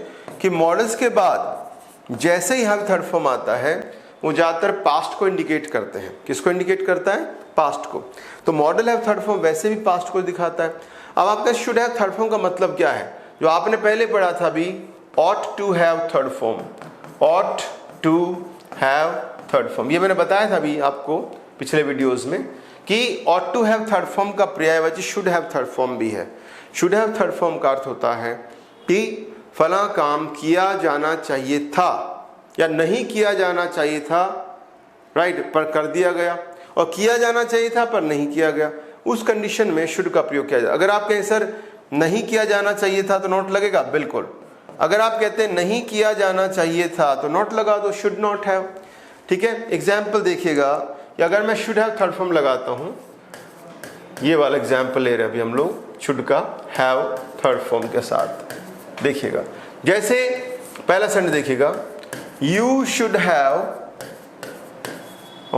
कि मॉडल्स के बाद जैसे ही हैव थर्ड फॉर्म आता है वो ज्यादातर पास्ट को इंडिकेट करते हैं। किसको इंडिकेट करता है? पास्ट को। तो मॉडल हैव थर्ड फॉर्म वैसे भी पास्ट को दिखाता है। अब आपका शुड हैव थर्ड फॉर्म का मतलब क्या है? जो आपने पहले पढ़ा था अभी, ought to have third form, ought to have third form, ये मैंने बताया था अभी आपको पिछले वीडियोस में कि ought to have third form का पर्यायवाची शुड हैव थर्ड फॉर्म भी है। शुड हैव थर्ड फॉर्म का अर्थ होता है कि फला काम किया जाना चाहिए था या नहीं किया जाना चाहिए था, राइट, पर कर दिया गया, और किया जाना चाहिए था पर नहीं किया गया। उस कंडीशन में शुड का प्रयोग किया जाए। अगर आप कहें सर नहीं किया जाना चाहिए था तो नॉट लगेगा, बिल्कुल। अगर आप कहते हैं नहीं किया जाना चाहिए था तो नॉट लगा दो, शुड नॉट हैव। ठीक है, एग्जाम्पल देखिएगा कि अगर मैं शुड हैव थर्ड फॉर्म लगाता हूं, ये वाला एग्जाम्पल ले रहे हैं अभी हम लोग शुड का हैव थर्ड फॉर्म के साथ। देखिएगा, जैसे पहला सेंटेंस देखिएगा, यू शुड हैव,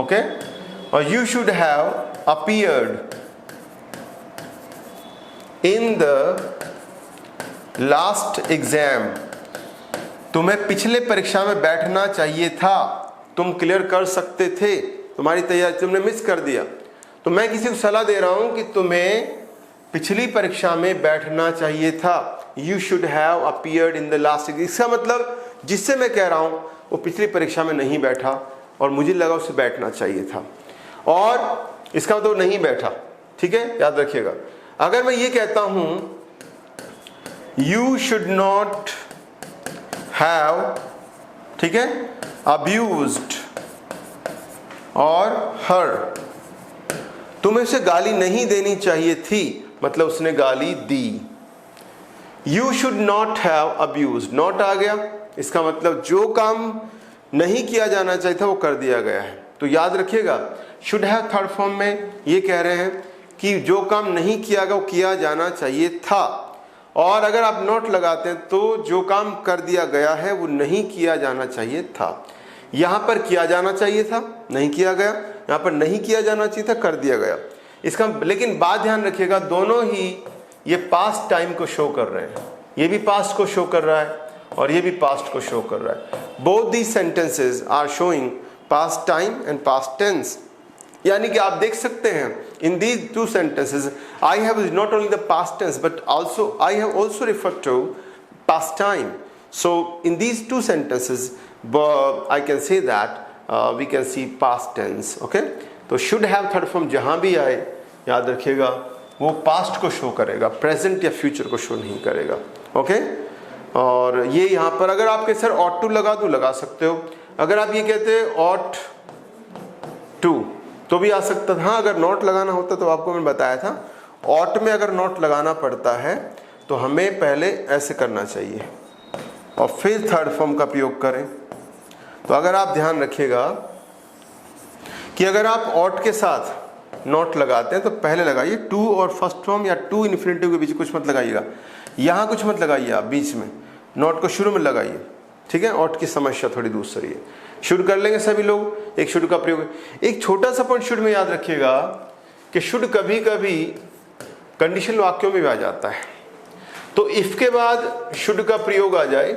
ओके, और you should have appeared in the last exam, तुम्हें पिछले परीक्षा में बैठना चाहिए था, तुम क्लियर कर सकते थे, तुम्हारी तैयारी तुमने मिस कर दिया। तो मैं किसी को सलाह दे रहा हूं कि तुम्हें पिछली परीक्षा में बैठना चाहिए था। You should have appeared in the last exam. इसका मतलब जिससे मैं कह रहा हूं वो पिछली परीक्षा में नहीं बैठा और मुझे लगा उसे बैठना चाहिए था। और इसका मतलब नहीं बैठा, ठीक है, याद रखिएगा। अगर मैं ये कहता हूं यू शुड नॉट हैव, ठीक है, अब्यूज्ड और हर, तुम्हें उसे गाली नहीं देनी चाहिए थी, मतलब उसने गाली दी। You should not have abused, not आ गया, इसका मतलब जो काम नहीं किया जाना चाहिए था वो कर दिया गया है। तो याद रखिएगा शुड हैव थर्ड फॉर्म में ये कह रहे हैं कि जो काम नहीं किया गया वो किया जाना चाहिए था, और अगर आप नॉट लगाते हैं तो जो काम कर दिया गया है वो नहीं किया जाना चाहिए था। यहां पर किया जाना चाहिए था, नहीं किया गया, यहां पर नहीं किया जाना चाहिए था, कर दिया गया। इसका लेकिन बात ध्यान रखिएगा, दोनों ही ये पास्ट टाइम को शो कर रहे हैं, ये भी पास्ट को शो कर रहा है और ये भी पास्ट को शो कर रहा है। Both these sentences are showing past time and past tense, यानी कि आप देख सकते हैं in these two sentences I have is not only the past tense but also I have also referred to past time. So in these two sentences I can say that we can see past tense. Okay, तो should have third form जहां भी आए याद रखिएगा वो past को show करेगा, present या फ्यूचर को शो नहीं करेगा। ओके, और ये यहाँ पर अगर आपके सर ऑट टू लगा दो लगा सकते हो, अगर आप ये कहते हैं ऑट टू तो भी आ सकता था। अगर नॉट लगाना होता तो आपको मैंने बताया था ऑट में अगर नॉट लगाना पड़ता है तो हमें पहले ऐसे करना चाहिए और फिर थर्ड फॉर्म का प्रयोग करें। तो अगर आप ध्यान रखिएगा कि अगर आप ऑट के साथ नॉट लगाते हैं तो पहले लगाइए टू और फर्स्ट फॉर्म या टू इन्फिनेटिव के बीच कुछ मत लगाइएगा, यहाँ कुछ मत लगाइए, आप बीच में नॉट को शुरू में लगाइए, ठीक है। ऑट की समस्या थोड़ी दूसरी है। शुड कर लेंगे सभी लोग, एक शुड का प्रयोग। एक छोटा सा पॉइंट शुड में याद रखिएगा कि शुड कभी कभी कंडीशनल वाक्यों में भी आ जाता है। तो इफ के बाद शुड का प्रयोग आ जाए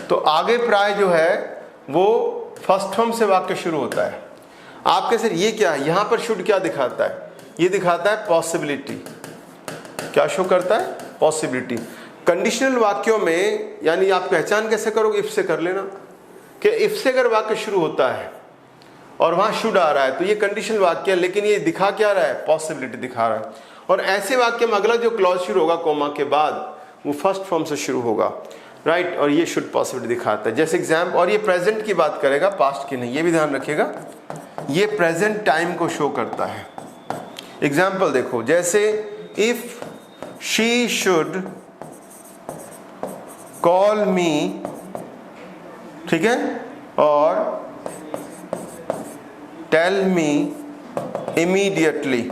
तो आगे प्राय जो है वो फर्स्ट फॉर्म से वाक्य शुरू होता है। आपके सर ये क्या है, यहां पर शुड क्या दिखाता है, ये दिखाता है पॉसिबिलिटी। क्या शो करता है, पॉसिबिलिटी। कंडीशनल वाक्यों में यानी आप पहचान कैसे करोगे, इफ से कर लेना कि इफ से अगर वाक्य शुरू होता है और वहां शुड आ रहा है तो ये कंडीशनल वाक्य है, लेकिन ये दिखा क्या रहा है, पॉसिबिलिटी दिखा रहा है। और ऐसे वाक्य में अगला जो क्लॉज शुरू होगा कोमा के बाद वो फर्स्ट फॉर्म से शुरू होगा, राइट। और ये शुड पॉसिबिलिटी दिखाता है। जैसे एग्जाम, और ये प्रेजेंट की बात करेगा, पास्ट की नहीं, ये भी ध्यान रखिएगा, ये प्रेजेंट टाइम को शो करता है। एग्जाम्पल देखो, जैसे इफ शी शुड कॉल मी, ठीक है, और टेल मी इमीडिएटली।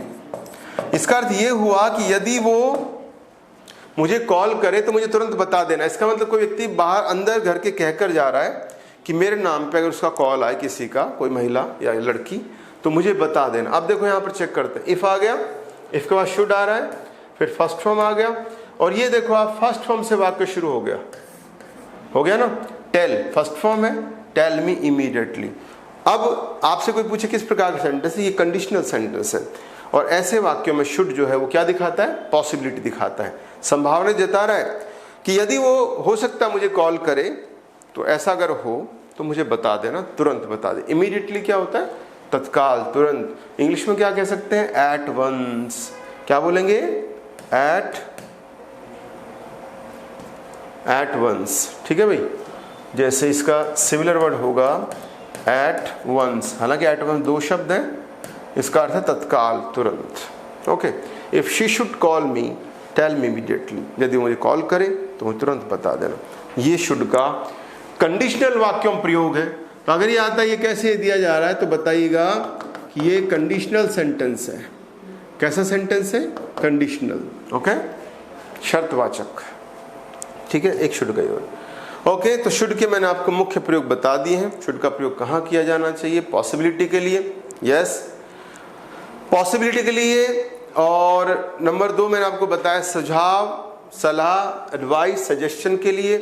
इसका अर्थ ये हुआ कि यदि वो मुझे कॉल करे तो मुझे तुरंत बता देना। इसका मतलब कोई व्यक्ति बाहर अंदर घर के कहकर जा रहा है कि मेरे नाम पे अगर उसका कॉल आए किसी का, कोई महिला या लड़की, तो मुझे बता देना। अब देखो यहाँ पर चेक करते हैं, इफ आ गया, इफ के बाद शुड आ रहा है, फिर फर्स्ट फॉर्म आ गया, और ये देखो आप फर्स्ट फॉर्म से वाक्य शुरू हो गया ना। टेल फर्स्ट फॉर्म है, टेल मी इमीडिएटली। अब आपसे कोई पूछे किस प्रकार का सेंटेंस है, ये कंडीशनल सेंटेंस है। और ऐसे वाक्यों में शुड जो है वो क्या दिखाता है, पॉसिबिलिटी दिखाता है, संभावना जता रहा है कि यदि वो हो सकता है मुझे कॉल करे, तो ऐसा अगर हो तो मुझे बता देना, तुरंत बता दे। इमीडिएटली क्या होता है, तत्काल, तुरंत। इंग्लिश में क्या कह सकते हैं, एट वंस। क्या बोलेंगे, एट वंस, ठीक है भाई। जैसे इसका सिमिलर वर्ड होगा एट वंस, हालांकि एट वंस दो शब्द हैं, इसका अर्थ है तत्काल, तुरंत। Okay, if she should call me tell me immediately, यदि मुझे कॉल करे तो मुझे तुरंत बता देना। ये शुड का कंडीशनल वाक्यों में प्रयोग है। तो अगर ये आता है ये कैसे दिया जा रहा है तो बताइएगा कि ये कंडीशनल सेंटेंस है। कैसा सेंटेंस है, कंडीशनल, ओके, शर्तवाचक, ठीक है। एक शुड गई। ओके, तो शुड के मैंने आपको मुख्य प्रयोग बता दिए हैं। शुड का प्रयोग कहाँ किया जाना चाहिए, पॉसिबिलिटी के लिए, यस, पॉसिबिलिटी के लिए। और नंबर 2 मैंने आपको बताया सुझाव, सलाह, एडवाइस, सजेशन के लिए।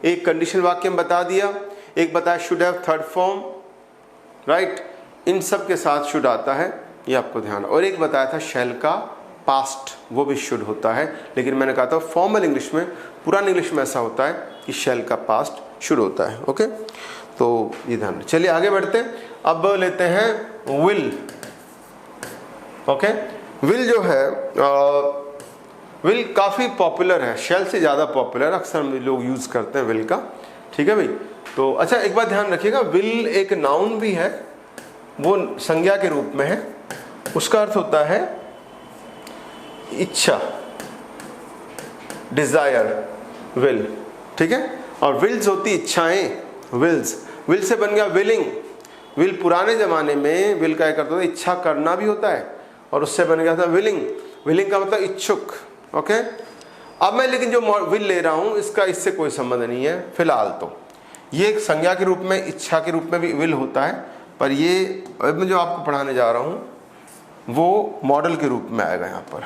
एक कंडीशन वाक्य में बता दिया, एक बताया should have third form, right, इन सब के साथ शुड आता है, ये आपको ध्यान। और एक बताया था शैल का पास्ट, वो भी शुड होता है, लेकिन मैंने कहा था फॉर्मल इंग्लिश में, पुरानी इंग्लिश में ऐसा होता है कि शैल का पास्ट शुड होता है। ओके, तो ये ध्यान। चलिए आगे बढ़ते हैं। अब लेते हैं विल। ओके, विल जो है विल काफ़ी पॉपुलर है, शेल से ज़्यादा पॉपुलर, अक्सर लोग यूज़ करते हैं विल का। ठीक है भाई। तो अच्छा एक बात ध्यान रखिएगा, विल एक नाउन भी है, वो संज्ञा के रूप में है, उसका अर्थ होता है इच्छा, डिजायर, विल। ठीक है, और विल्स होती इच्छाएं, विल्स। विल से बन गया विलिंग। विल पुराने जमाने में विल का एक अर्थ होता है इच्छा करना भी होता है, और उससे बन गया था विलिंग। विलिंग का मतलब इच्छुक। ओके, अब मैं लेकिन जो विल ले रहा हूं इसका इससे कोई संबंध नहीं है फिलहाल। तो ये एक संज्ञा के रूप में, इच्छा के रूप में भी विल होता है, पर ये अब मैं जो आपको पढ़ाने जा रहा हूं वो मॉडल के रूप में आएगा यहाँ पर।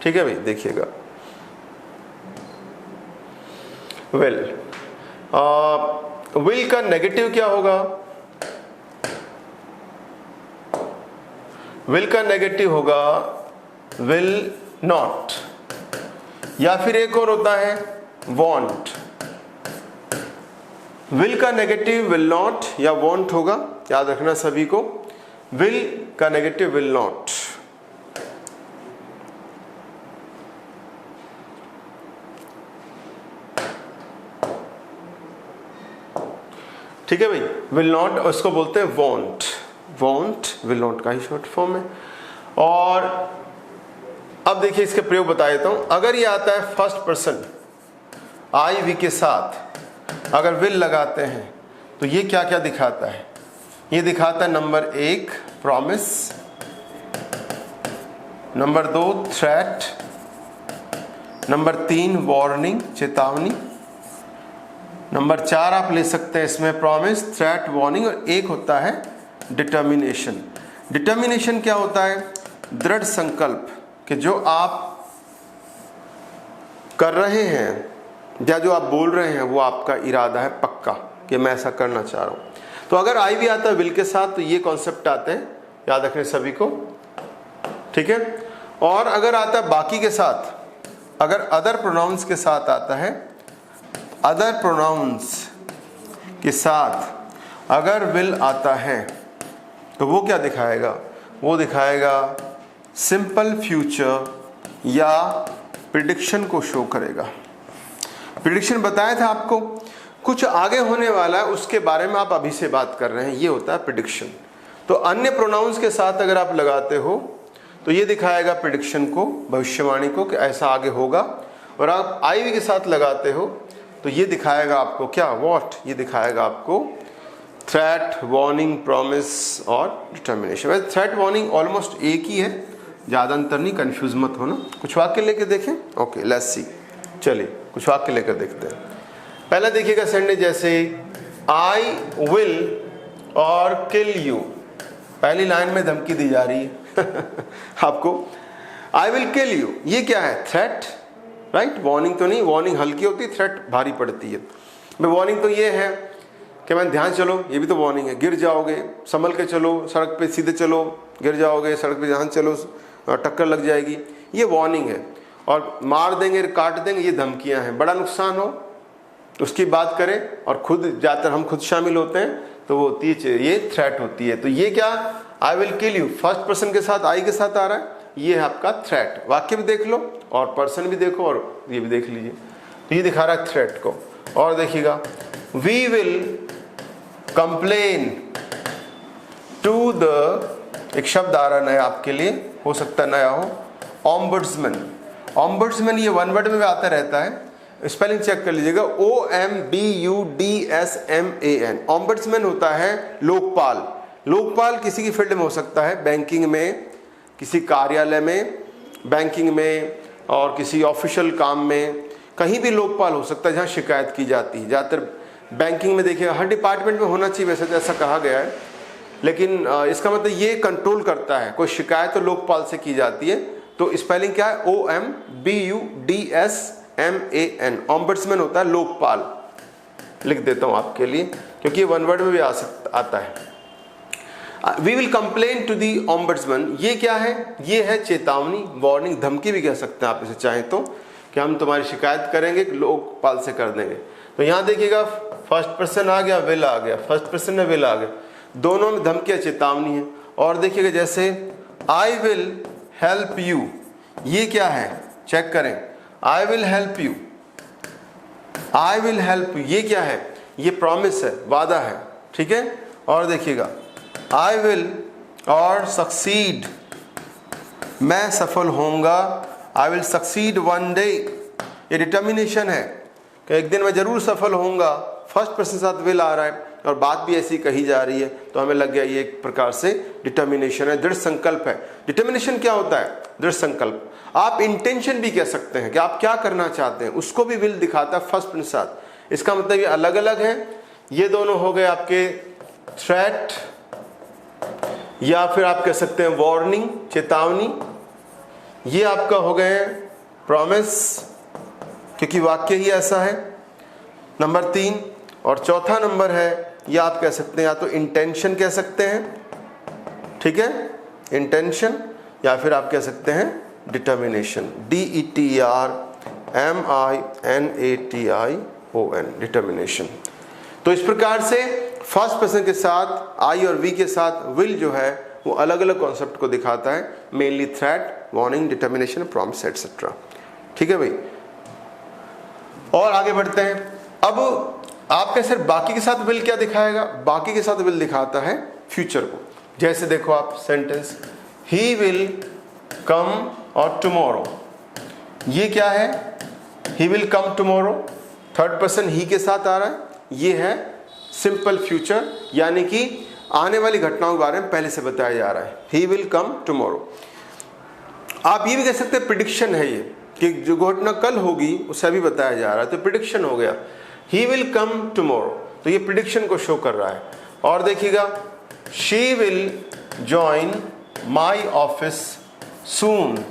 ठीक है भाई, देखिएगा विल। विल का नेगेटिव क्या होगा? विल का नेगेटिव होगा विल नॉट, या फिर एक और होता है वॉन्ट। विल का नेगेटिव विल नॉट या वॉन्ट होगा, याद रखना सभी को। विल का नेगेटिव विल नॉट। ठीक है भाई, विल नॉट, उसको बोलते हैं वॉन्ट। वॉन्ट विल नॉट का ही शॉर्ट फॉर्म है। और अब देखिए इसके प्रयोग बता देता हूं। अगर ये आता है फर्स्ट पर्सन आई वी के साथ, अगर विल लगाते हैं तो ये क्या क्या दिखाता है? ये दिखाता है number 1 promise, number 2 threat, number 3 warning चेतावनी, नंबर 4 आप ले सकते हैं इसमें प्रॉमिस, थ्रेट, वार्निंग, और एक होता है डिटर्मिनेशन। डिटर्मिनेशन क्या होता है? दृढ़ संकल्प कि जो आप कर रहे हैं या जो आप बोल रहे हैं वो आपका इरादा है पक्का कि मैं ऐसा करना चाह रहा हूं। तो अगर आई भी आता है विल के साथ तो ये कॉन्सेप्ट आते हैं, याद रखने सभी को। ठीक है, और अगर आता है बाकी के साथ, अगर अदर प्रोनाउंस के साथ आता है, अदर प्रोनाउंस के साथ अगर विल आता है तो वो क्या दिखाएगा? वो दिखाएगा सिंपल फ्यूचर या प्रिडिक्शन को शो करेगा। प्रिडिक्शन बताया था आपको, कुछ आगे होने वाला है उसके बारे में आप अभी से बात कर रहे हैं, ये होता है प्रिडिक्शन। तो अन्य प्रोनाउंस के साथ अगर आप लगाते हो तो ये दिखाएगा प्रिडिक्शन को, भविष्यवाणी को कि ऐसा आगे होगा। और आप आई वी के साथ लगाते हो तो ये दिखाएगा आपको क्या? व्हाट, ये दिखाएगा आपको थ्रेट, वार्निंग, प्रॉमिस और डिटर्मिनेशन। वैसे थ्रेट वार्निंग ऑलमोस्ट एक ही है, ज़्यादा अंतर नहीं, कंफ्यूज मत होना। कुछ वाक्य लेकर देखें। Okay, let's see. चलिए कुछ वाक्य लेकर देखते हैं। पहला देखिएगा सेंटेंस जैसे आई विल और किल यू। पहली लाइन में धमकी दी जा रही है आपको, आई विल किल यू। ये क्या है? Threat, right? वार्निंग तो नहीं, वार्निंग हल्की होती है, थ्रेट भारी पड़ती है। वार्निंग तो ये है कि मैं ध्यान चलो, ये भी तो वार्निंग है। गिर जाओगे, संभल के चलो, सड़क पे सीधे चलो, गिर जाओगे, सड़क पे ध्यान चलो, टक्कर लग जाएगी, ये वार्निंग है। और मार देंगे, काट देंगे, ये धमकियां हैं। बड़ा नुकसान हो उसकी बात करें और खुद ज़्यादातर हम खुद शामिल होते हैं तो वो होती है, ये थ्रेट होती है। तो ये क्या? I will kill you, first person के साथ आई के साथ आ रहा है, ये है आपका थ्रेट। वाक्य भी देख लो और पर्सन भी देखो और ये भी देख लीजिए, तो ये दिखा रहा है थ्रेट को। और देखिएगा we will complain to the, एक शब्द आ रहा है नया आपके लिए, हो सकता है नया हो, ऑम्बड्समैन। ऑम्बड्समैन ये वन वर्ड में भी आता रहता है, स्पेलिंग चेक कर लीजिएगा, OMBUDSMAN। ऑम्बड्समैन होता है लोकपाल। लोकपाल किसी की फील्ड में हो सकता है, बैंकिंग में, किसी कार्यालय में, बैंकिंग में, और किसी ऑफिशियल काम में, कहीं भी लोकपाल हो सकता है जहाँ शिकायत की जाती है। ज़्यादातर बैंकिंग में देखिएगा, हर डिपार्टमेंट में होना चाहिए वैसे तो, ऐसा कहा गया है, लेकिन इसका मतलब ये कंट्रोल करता है, कोई शिकायत तो लोकपाल से की जाती है। तो स्पेलिंग क्या है? OMBUDSMAN। ऑम्बड्समैन होता है लोकपाल। लिख देता हूं आपके लिए क्योंकि ये वन वर्ड में भी आता है। We will complain to the ombudsman, ये क्या है? ये है चेतावनी, वार्निंग, धमकी भी कह सकते हैं आप इसे चाहें तो, कि हम तुम्हारी शिकायत करेंगे, लोकपाल से कर देंगे। तो यहां देखिएगा फर्स्ट पर्सन आ गया, विल आ गया, फर्स्ट पर्सन में विल आ गया। दोनों में धमकी या चेतावनी है। और देखिएगा जैसे आई विल हेल्प यू, ये क्या है, चेक करें, I will help you, I will help you, ये क्या है, ये प्रॉमिस है, वादा है, ठीक है। और देखिएगा आई विल और सक्सीड, मैं सफल होऊंगा, I will succeed one day, ये डिटर्मिनेशन है कि एक दिन मैं जरूर सफल होऊंगा। फर्स्ट पर्सन के साथ विल आ रहा है और बात भी ऐसी कही जा रही है, तो हमें लग गया ये एक प्रकार से डिटर्मिनेशन है, दृढ़ संकल्प है। डिटर्मिनेशन क्या होता है, दृढ़ संकल्प। आप इंटेंशन भी कह सकते हैं कि आप क्या करना चाहते हैं, उसको भी विल दिखाता है फर्स्ट पर्सन के साथ। इसका मतलब ये अलग अलग है। ये दोनों हो गए आपके थ्रेट या फिर आप कह सकते हैं वार्निंग, चेतावनी। ये आपका हो गए प्रॉमिस, क्योंकि वाक्य ही ऐसा है, नंबर 3। और चौथा नंबर है, या आप कह सकते हैं या तो इंटेंशन कह सकते हैं, ठीक है, इंटेंशन, या फिर आप कह सकते हैं डिटर्मिनेशन, DETERMINATION, डिटर्मिनेशन। तो इस प्रकार से फर्स्ट पर्सन के साथ आई और वी के साथ विल जो है वो अलग अलग कॉन्सेप्ट को दिखाता है, mainly threat, warning, determination, promise etcetera, ठीक है भाई। और आगे बढ़ते हैं। अब आपके सिर्फ बाकी के साथ विल क्या दिखाएगा, बाकी के साथ विल दिखाता है फ्यूचर को। जैसे देखो आप सेंटेंस, ही विल कम और टुमारो, ये क्या है, he will come tomorrow, third person he के साथ आ रहा है, ये है सिंपल फ्यूचर, यानी कि आने वाली घटनाओं के बारे में पहले से बताया जा रहा है, ही विल कम टुमारो। आप ये भी कह सकते हैं प्रिडिक्शन है ये, कि जो घटना कल होगी उसे अभी बताया जा रहा है, तो प्रिडिक्शन हो गया, ही विल कम टुमारो, तो ये प्रिडिक्शन को शो कर रहा है। और देखिएगा she will join my office soon,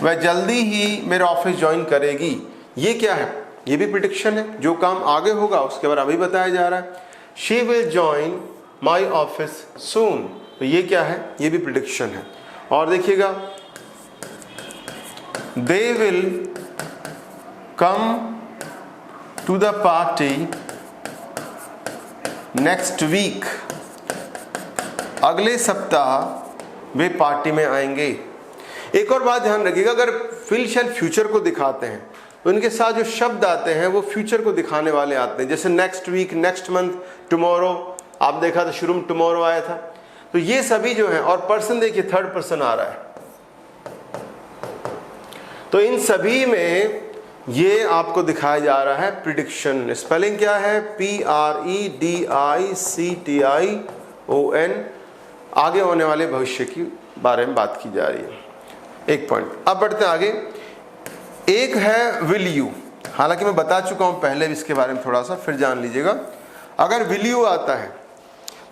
वह जल्दी ही मेरा ऑफिस ज्वाइन करेगी, ये क्या है, ये भी प्रिडिक्शन है, जो काम आगे होगा उसके बारे में अभी बताया जा रहा है। She will join my office soon, तो ये क्या है, ये भी प्रिडिक्शन है। और देखिएगा they will come to the party next week, अगले सप्ताह वे पार्टी में आएंगे। एक और बात ध्यान रखिएगा, अगर विल शैल फ्यूचर को दिखाते हैं तो इनके साथ जो शब्द आते हैं वो फ्यूचर को दिखाने वाले आते हैं। जैसे next week, next month, tomorrow, आप देखा था शुरू में टुमारो आया था, तो ये सभी जो है, और पर्सन देखिए थर्ड पर्सन आ रहा है, तो इन सभी में ये आपको दिखाया जा रहा है प्रिडिक्शन। स्पेलिंग क्या है, PREDICTION, आगे होने वाले भविष्य की बारे में बात की जा रही है। एक पॉइंट। अब बढ़ते हैं आगे। एक है विल यू, हालांकि मैं बता चुका हूं पहले भी इसके बारे में थोड़ा सा, फिर जान लीजिएगा। अगर विल यू आता है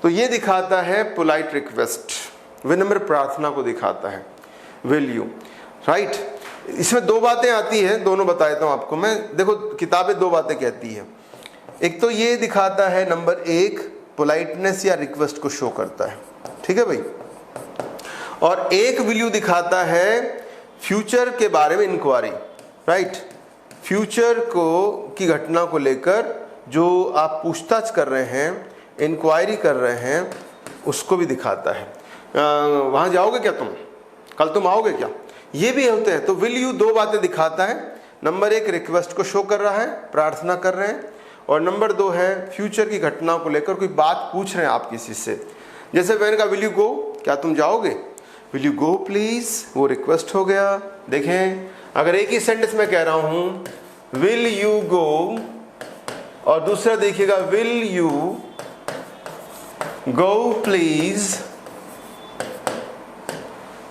तो ये दिखाता है पोलाइट रिक्वेस्ट, विनम्र प्रार्थना को दिखाता है विल यू, राइट। इसमें दो बातें आती है, दोनों बता देता हूं आपको मैं। देखो किताबें दो बातें कहती है, एक तो ये दिखाता है नंबर 1 पोलाइटनेस या रिक्वेस्ट को शो करता है, ठीक है भाई, और एक विल यू दिखाता है फ्यूचर के बारे में इंक्वायरी, राइट। फ्यूचर को की घटना को लेकर जो आप पूछताछ कर रहे हैं, इंक्वायरी कर रहे हैं, उसको भी दिखाता है। वहाँ जाओगे क्या तुम, कल तुम आओगे क्या, ये भी होते हैं। तो विल यू दो बातें दिखाता है, नंबर 1 रिक्वेस्ट को शो कर रहा है, प्रार्थना कर रहे हैं, और नंबर 2 है फ्यूचर की घटना को लेकर कोई बात पूछ रहे हैं आप किसी से। जैसे मैंने कहा विल यू गो, क्या तुम जाओगे, विल यू गो प्लीज, वो रिक्वेस्ट हो गया। देखें अगर एक ही सेंटेंस में कह रहा हूं विल यू गो, और दूसरा देखिएगा विल यू गो प्लीज,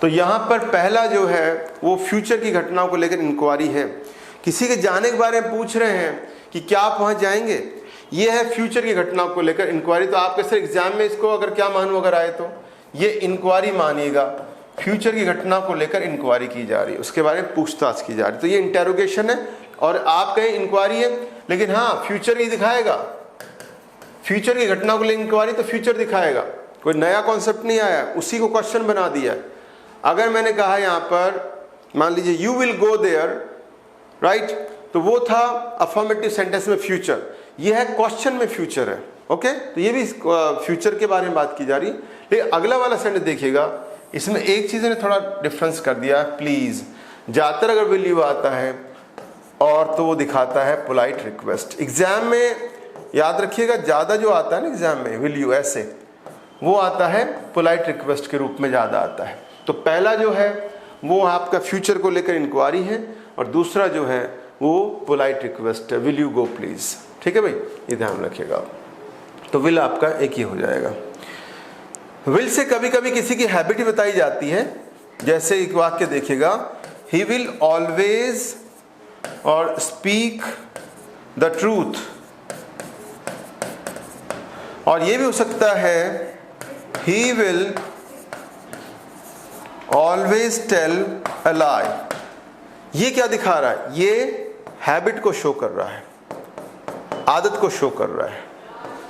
तो यहां पर पहला जो है वो फ्यूचर की घटना को लेकर इंक्वायरी है, किसी के जाने के बारे में पूछ रहे हैं कि क्या आप वहां जाएंगे, ये है फ्यूचर की घटना को लेकर इंक्वायरी। तो आपके सर एग्जाम में इसको अगर क्या मानूं, अगर आए तो ये इंक्वायरी मानिएगा, फ्यूचर की घटना को लेकर इंक्वायरी की जा रही है, उसके बारे में पूछताछ की जा रही है, तो ये इंटेरोगेशन है। और आप कहें इंक्वायरी है, लेकिन हाँ फ्यूचर ही दिखाएगा, फ्यूचर की घटना को लेकर इंक्वायरी तो फ्यूचर दिखाएगा, कोई नया कॉन्सेप्ट नहीं आया, उसी को क्वेश्चन बना दिया है। अगर मैंने कहा यहाँ पर मान लीजिए you will go there, right, तो वो था अफर्मेटिव सेंटेंस में फ्यूचर, ये है क्वेश्चन में फ्यूचर है। ओके, तो ये भी फ्यूचर के बारे में बात की जा रही है। लेकिन अगला वाला सेंटेंस देखिएगा, इसमें एक चीज़ ने थोड़ा डिफरेंस कर दिया है, प्लीज़। ज़्यादातर अगर विल यू आता है और तो वो दिखाता है पोलाइट रिक्वेस्ट। एग्जाम में याद रखिएगा, ज़्यादा जो आता है ना एग्जाम में विल यू ऐसे, वो आता है पोलाइट रिक्वेस्ट के रूप में ज़्यादा आता है। तो पहला जो है वो आपका फ्यूचर को लेकर इंक्वायरी है, और दूसरा जो है वो पोलाइट रिक्वेस्ट है, विल यू गो प्लीज़। ठीक है भाई, ये ध्यान रखिएगा। तो विल आपका एक ही हो जाएगा। विल से कभी कभी किसी की हैबिट बताई जाती है, जैसे एक वाक्य देखिएगा, ही विल ऑलवेज और स्पीक द ट्रूथ, और ये भी हो सकता है he will always tell a lie. ये क्या दिखा रहा है? ये हैबिट को शो कर रहा है, आदत को शो कर रहा है।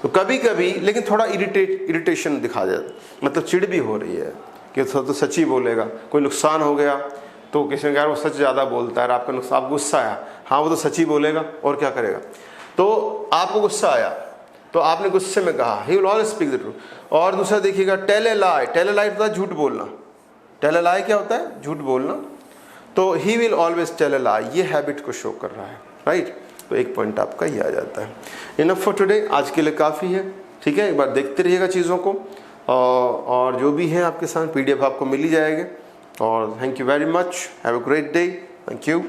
तो कभी कभी लेकिन थोड़ा इरिटेशन दिखा जाता, मतलब चिढ़ भी हो रही है कि तो सच ही बोलेगा। कोई नुकसान हो गया तो किसी ने कहा वो सच ज़्यादा बोलता है, आपका नुकसान, आप गुस्सा आया, हाँ वो तो सच ही बोलेगा और क्या करेगा। तो आपको गुस्सा आया तो आपने गुस्से में कहा ही will always speak the truth. और दूसरा देखिएगा tell a lie. Tell a लाई होता है झूठ बोलना। टेल ए लाई क्या होता है? झूठ बोलना। तो he will always tell a lie, ये हैबिट को शो कर रहा है, राइट। तो एक पॉइंट आपका ये आ जाता है। इनफ फॉर टुडे, आज के लिए काफ़ी है। ठीक है, एक बार देखते रहिएगा चीज़ों को, और जो भी है आपके साथ PDF आपको मिल ही जाएगा। और thank you very much, have a great day, thank you.